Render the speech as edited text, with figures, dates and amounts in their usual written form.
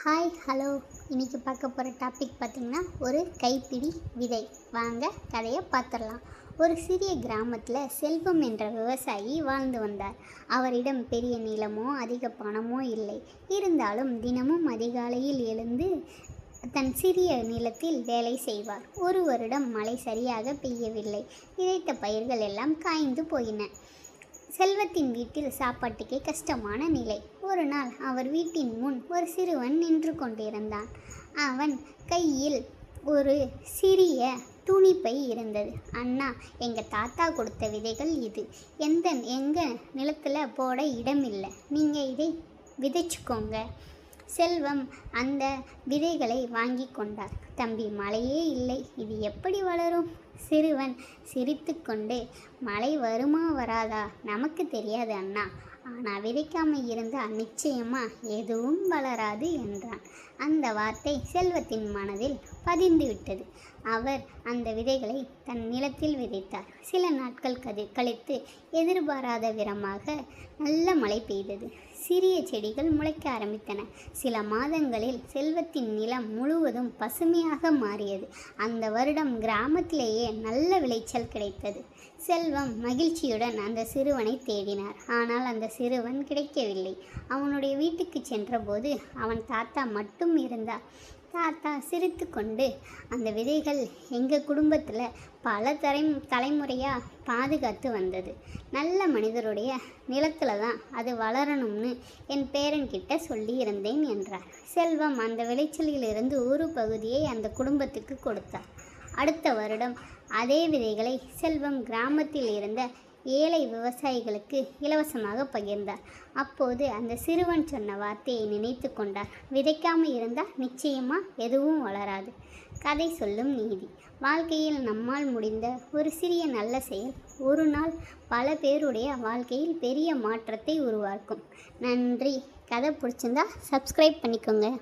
Hi hello இன்றைக்கி பார்க்க போகிற டாபிக் பார்த்திங்கன்னா ஒரு கைப்பிடி விதை. வாங்க கதையை பார்த்துடலாம். ஒரு சிறிய கிராமத்தில் செல்வம் என்ற விவசாயி வாழ்ந்து வந்தார். அவரிடம் பெரிய நிலமோ அதிக பணமோ இல்லை. இருந்தாலும் தினமும் அதிகாலையில் எழுந்து தன் சிறிய நிலத்தில் வேலை செய்வார். ஒரு வருடம் மழை சரியாக பெய்யவில்லை. விதைத்த பயிர்கள் எல்லாம் காய்ந்து போயின. செல்வத்தின் வீட்டில் சாப்பாட்டுக்கே கஷ்டமான நிலை. ஒரு நாள் அவர் வீட்டின் முன் ஒரு சிறுவன் நின்று கொண்டிருந்தான். அவன் கையில் ஒரு சிறிய துணிப்பை இருந்தது. அண்ணா, எங்கள் தாத்தா கொடுத்த விதைகள் இது. எங்கள் நிலத்தில் போட இடமில்லை. நீங்கள் இதை விதைச்சுக்கோங்க. செல்வம் அந்த விதைகளை வாங்கி கொண்டார். தம்பி, மழையே இல்லை, இது எப்படி வளரும்? சிறுவன் சிரித்து கொண்டு, மழை வருமா வராதா நமக்கு தெரியாது அண்ணா, ஆனால் விதைக்காமல் இருந்தால் நிச்சயமா எதுவும் வளராது என்றான். அந்த வார்த்தை செல்வத்தின் மனதில் பதிந்து விட்டது. அவர் அந்த விதைகளை தன் நிலத்தில் விதைத்தார். சில நாட்கள் கழித்து எதிர்பாராத விதமாக நல்ல மழை பெய்தது. சிறிய செடிகள் முளைக்க ஆரம்பித்தன. சில மாதங்களில் செல்வத்தின் நிலம் முழுவதும் பசுமையாக மாறியது. அந்த வருடம் கிராமத்திலேயே நல்ல விளைச்சல் கிடைத்தது. செல்வம் மகிழ்ச்சியுடன் அந்த சிறுவனை தேடினார். ஆனால் அந்த சிறுவன் கிடைக்கவில்லை. அவனுடைய வீட்டுக்கு சென்றபோது அவன் தாத்தா மட்டும் இருந்தார். தாத்தா சிரித்து கொண்டு, அந்த விதைகள் எங்கள் குடும்பத்தில் பல தலைமுறையாக பாதுகாத்து வந்தது. நல்ல மனிதருடைய நிலத்தில் தான் அது வளரணும்னு என் பேரன்கிட்ட சொல்லி இருந்தேன் என்றார். செல்வம் அந்த விளைச்சலிலிருந்து ஒரு பகுதியை அந்த குடும்பத்துக்கு கொடுத்தார். அடுத்த வருடம் அதே விதைகளை செல்வம் கிராமத்தில் இருந்த ஏழை விவசாயிகளுக்கு இலவசமாக பகிர்ந்தார். அப்போது அந்த சிறுவன் சொன்ன வார்த்தையை நினைத்து கொண்டார். விதைக்காமல் இருந்தால் நிச்சயமாக எதுவும் வளராது. கதை சொல்லும் நீதி. வாழ்க்கையில் நம்மால் முடிந்த ஒரு சிறிய நல்ல செயல் ஒரு நாள் பல பேருடைய வாழ்க்கையில் பெரிய மாற்றத்தை உருவாக்கும். நன்றி. கதை பிடிச்சிருந்தா சப்ஸ்கிரைப் பண்ணிக்கோங்க.